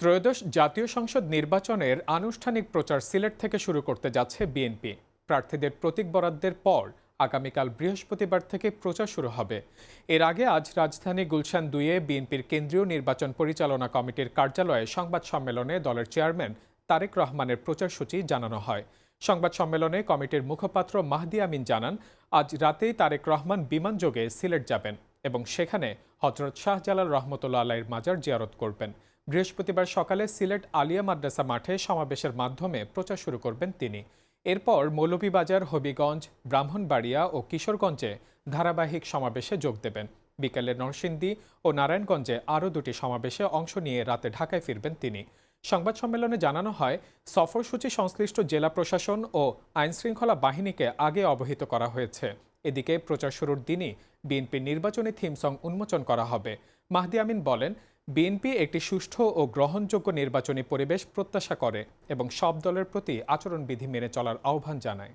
ত্রয়োদশ জাতীয় সংসদ নির্বাচনের আনুষ্ঠানিক প্রচার সিলেট থেকে শুরু করতে যাচ্ছে বিএনপি। প্রার্থীদের প্রতীক বরাদ্দের পর আগামীকাল বৃহস্পতিবার থেকে প্রচার শুরু হবে। এর আগে আজ রাজধানী গুলশান 2-এ বিএনপির কেন্দ্রীয় নির্বাচন পরিচালনা কমিটির কার্যালয়ে সংবাদ সম্মেলনে দলের চেয়ারম্যান তারেক রহমানের প্রচারসূচি জানানো হয়। সংবাদ সম্মেলনে কমিটির মুখপাত্র মাহদি আমিন জানান, আজ রাতেই তারেক রহমান বিমানযোগে সিলেট যাবেন এবং সেখানে হযরত শাহজালাল রহমতুল্লাহ আলাইহির মাজার জিয়ারত করবেন। বৃহস্পতিবার সকালে সিলেট আলিয়া মাদ্রাসা মাঠে সমাবেশের মাধ্যমে প্রচার শুরু করবেন তিনি। এরপর মৌলভীবাজার, হবিগঞ্জ, ব্রাহ্মণবাড়িয়া ও কিশোরগঞ্জে ধারাবাহিক সমাবেশে যোগ দেবেন। বিকেলে নরসিংদী ও নারায়ণগঞ্জে আরও দুটি সমাবেশে অংশ নিয়ে রাতে ঢাকায় ফিরবেন তিনি। সংবাদ সম্মেলনে জানানো হয়, সফরসূচি সংশ্লিষ্ট জেলা প্রশাসন ও আইনশৃঙ্খলা বাহিনীকে আগে অবহিত করা হয়েছে। এদিকে প্রচার শুরুর দিনই বিএনপির নির্বাচনী থিম সং উন্মোচন করা হবে। মাহদি আমিন বলেন, বিএনপি একটি সুষ্ঠু ও গ্রহণযোগ্য নির্বাচনী পরিবেশ প্রত্যাশা করে এবং সব দলের প্রতি আচরণবিধি মেনে চলার আহ্বান জানায়।